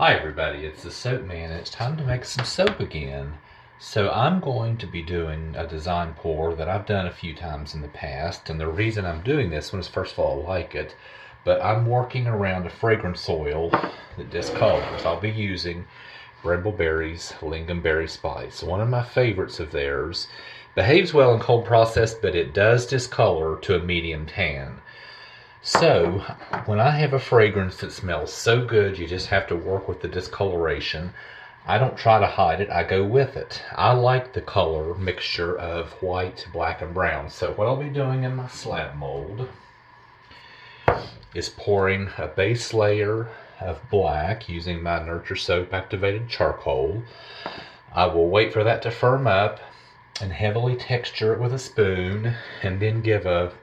Hi everybody, it's the Soap Man and it's time to make some soap again. So I'm going to be doing a design pour that I've done a few times in the past, and the reason I'm doing this one is first of all I like it, but I'm working around a fragrance oil that discolors. I'll be using Brambleberry's Lingonberry Spice, one of my favorites of theirs. Behaves well in cold process, but it does discolor to a medium tan. So, when I have a fragrance that smells so good you just have to work with the discoloration, I don't try to hide it, I go with it. I like the color mixture of white, black, and brown. So what I'll be doing in my slab mold is pouring a base layer of black using my Nurture Soap activated charcoal. I will wait for that to firm up and heavily texture it with a spoon, and then give a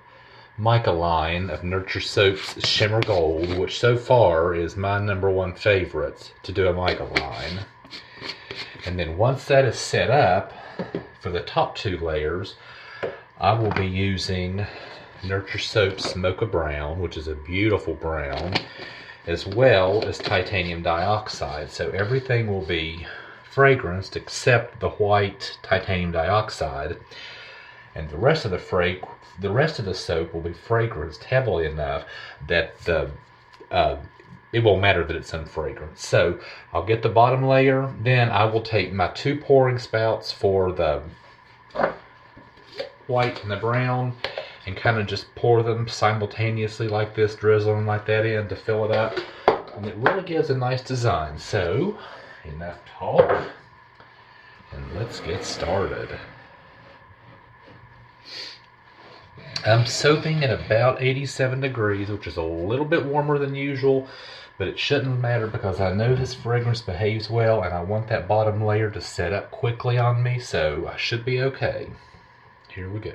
mica line of Nurture Soap's Shimmer Gold, which so far is my #1 favorite to do a mica line. And then once that is set up, for the top two layers, I will be using Nurture Soap's Mocha Brown, which is a beautiful brown, as well as titanium dioxide. So everything will be fragranced except the white titanium dioxide, and the rest of the soap will be fragranced heavily enough that it won't matter that it's unfragranced. So I'll get the bottom layer, then I will take my two pouring spouts for the white and the brown and kind of just pour them simultaneously like this, drizzling like that in to fill it up, and it really gives a nice design. So enough talk, and let's get started. I'm soaping at about 87 degrees, which is a little bit warmer than usual, but it shouldn't matter because I know this fragrance behaves well and I want that bottom layer to set up quickly on me, so I should be okay. Here we go.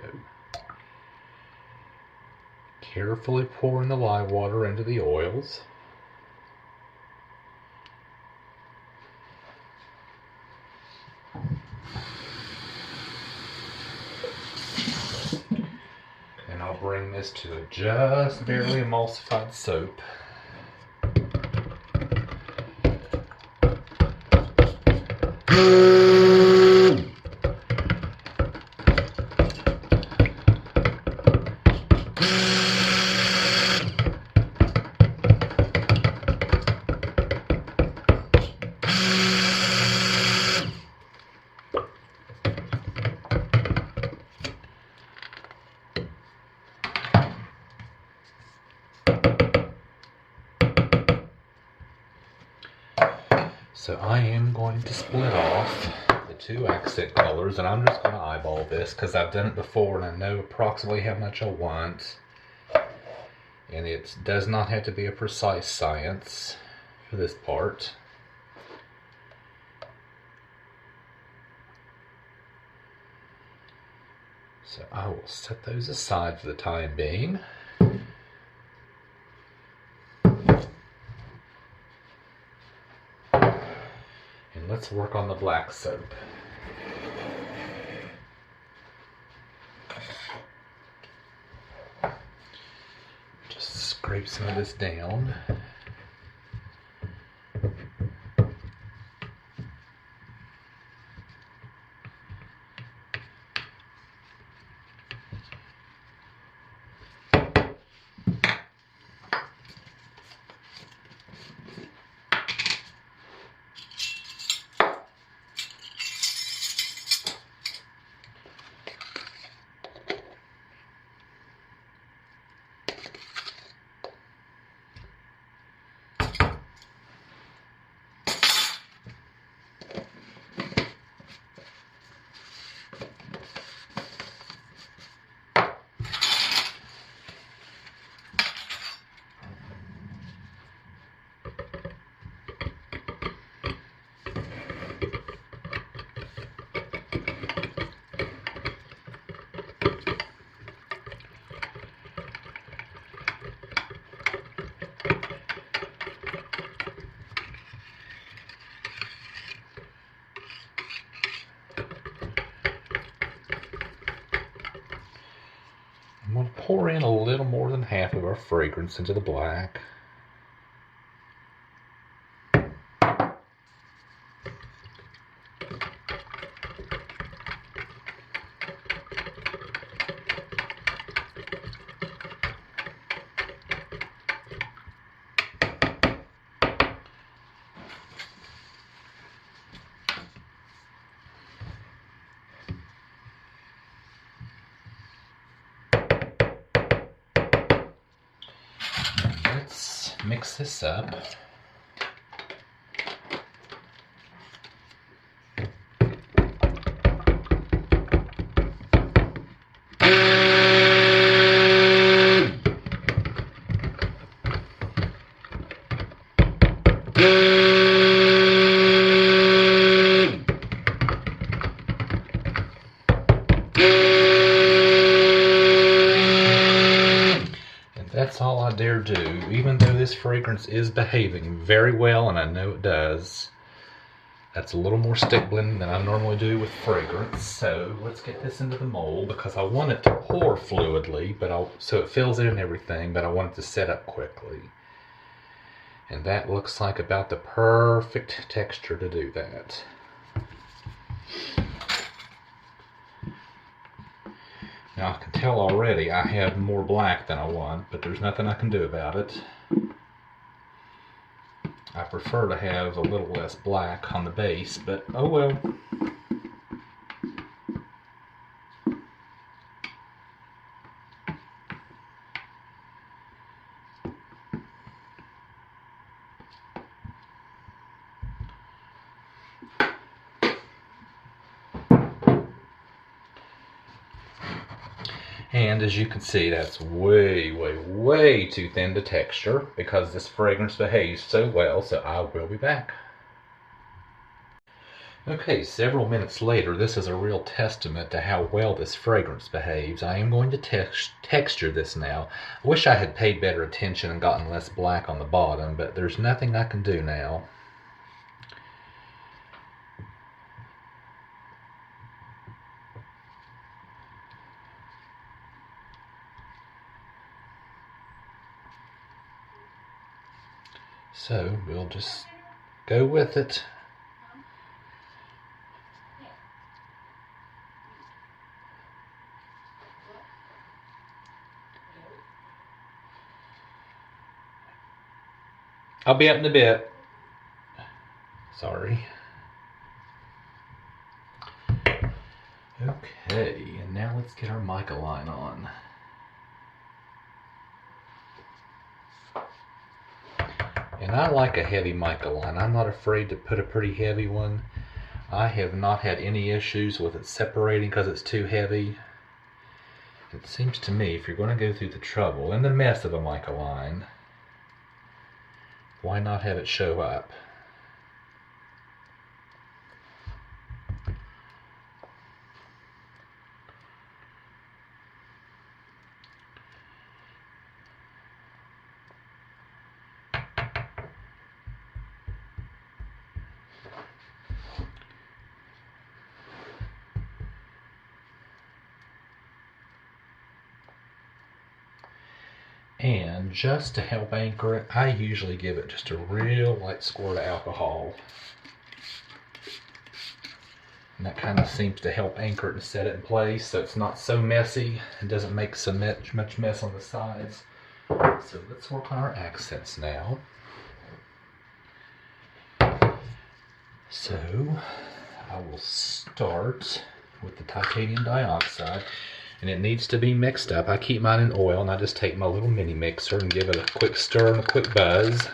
Carefully pouring the lye water into the oils. And I'll bring this to a just barely emulsified soap. So I am going to split off the two accent colors, and I'm just going to eyeball this because I've done it before and I know approximately how much I want. And it does not have to be a precise science for this part. So I will set those aside for the time being. Let's work on the black soap. Just scrape some of this down. I'm going to pour in a little more than half of our fragrance into the black. And mix this up. That's all I dare do, even though this fragrance is behaving very well, and I know it does. That's a little more stick blending than I normally do with fragrance. So let's get this into the mold, because I want it to pour fluidly, so it fills in everything, but I want it to set up quickly. And that looks like about the perfect texture to do that. Now I can tell already I have more black than I want, but there's nothing I can do about it. I prefer to have a little less black on the base, but oh well. And as you can see, that's way, way, way too thin to texture because this fragrance behaves so well, so I will be back. Okay, several minutes later, this is a real testament to how well this fragrance behaves. I am going to texture this now. I wish I had paid better attention and gotten less black on the bottom, but there's nothing I can do now. So we'll just go with it. I'll be up in a bit. Sorry. Okay, and now let's get our mica line on. And I like a heavy mica line. I'm not afraid to put a pretty heavy one. I have not had any issues with it separating because it's too heavy. It seems to me if you're going to go through the trouble and the mess of a mica line, why not have it show up? And just to help anchor it, I usually give it just a real light squirt of alcohol. And that kind of seems to help anchor it and set it in place so it's not so messy and doesn't make so much mess on the sides. So let's work on our accents now. So I will start with the titanium dioxide. And it needs to be mixed up. I keep mine in oil, and I just take my little mini mixer and give it a quick stir and a quick buzz.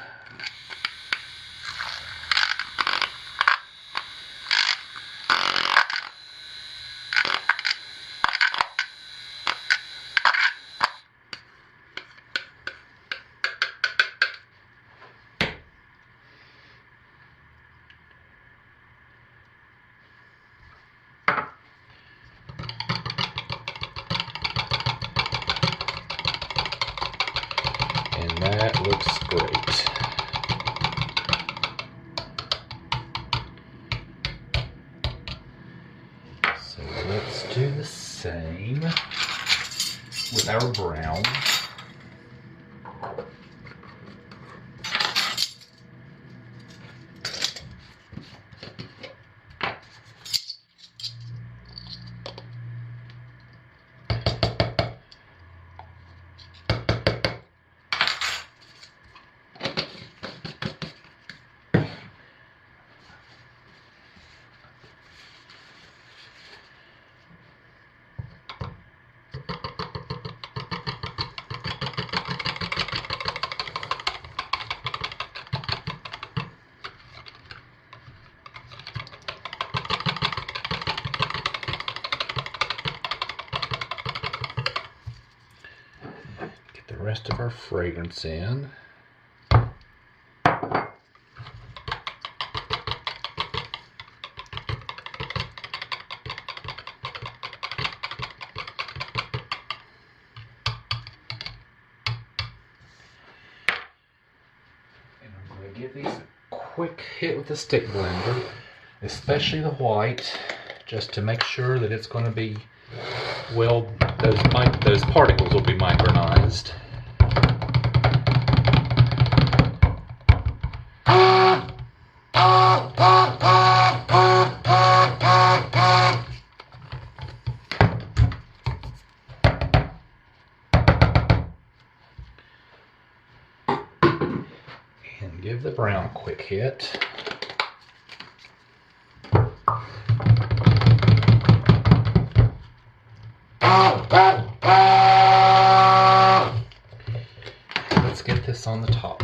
That looks great. So let's do the same with our brown. rest of our fragrance in. Give these a quick hit with the stick blender, especially the white, just to make sure that it's going to be well, those particles will be micronized. And give the brown a quick hit. Let's get this on the top.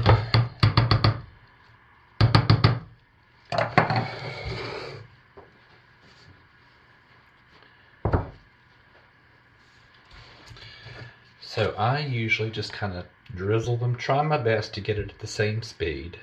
So I usually just kind of drizzle them, try my best to get it at the same speed.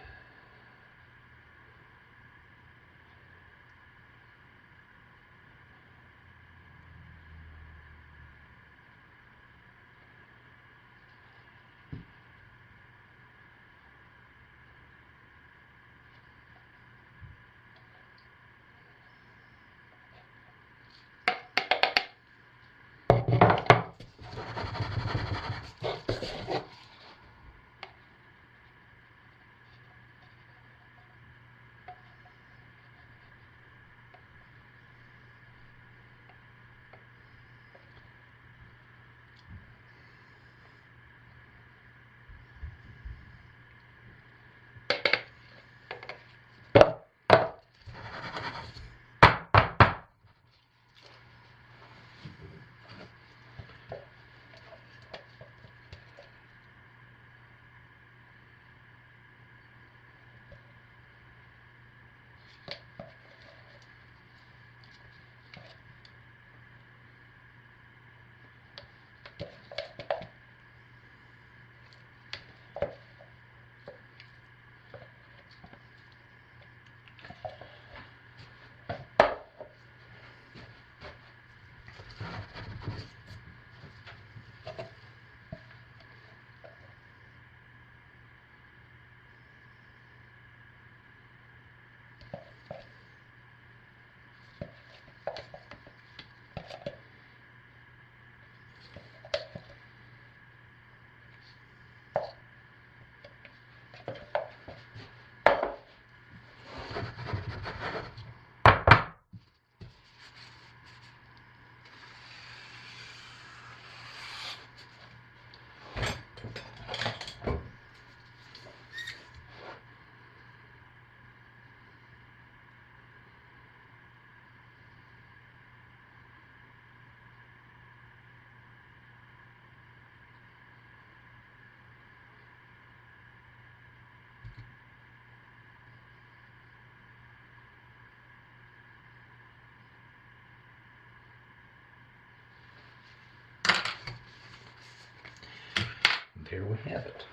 Here we have it.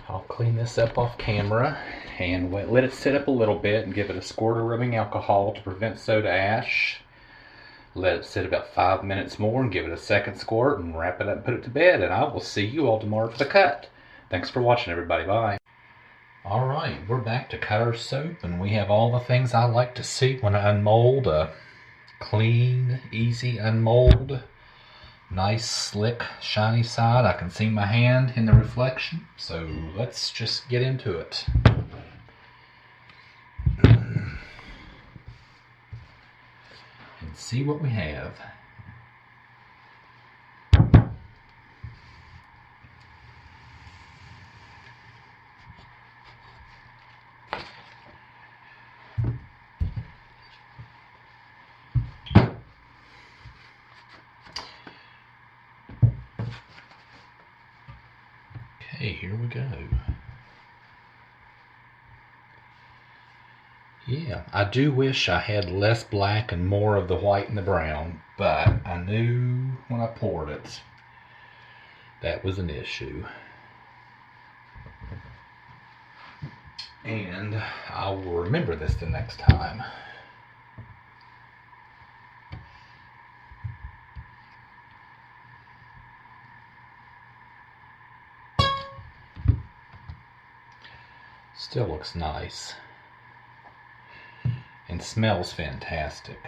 I'll clean this up off camera and let it sit up a little bit and give it a squirt of rubbing alcohol to prevent soda ash. Let it sit about 5 minutes more and give it a second squirt and wrap it up and put it to bed. And I will see you all tomorrow for the cut. Thanks for watching, everybody. Bye. Alright, we're back to cut our soap, and we have all the things I like to see when I unmold. A clean, easy unmold. Nice, slick, shiny side. I can see my hand in the reflection. So let's just get into it. And see what we have. Okay, here we go. Yeah, I do wish I had less black and more of the white and the brown, but I knew when I poured it that was an issue. And I will remember this the next time. Still looks nice and smells fantastic.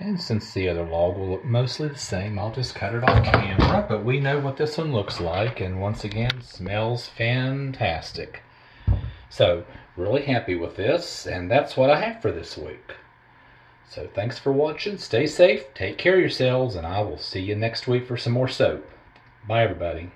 And since the other log will look mostly the same, I'll just cut it off camera, but we know what this one looks like, and once again, smells fantastic. So, really happy with this, and that's what I have for this week. So thanks for watching, stay safe, take care of yourselves, and I will see you next week for some more soap. Bye everybody.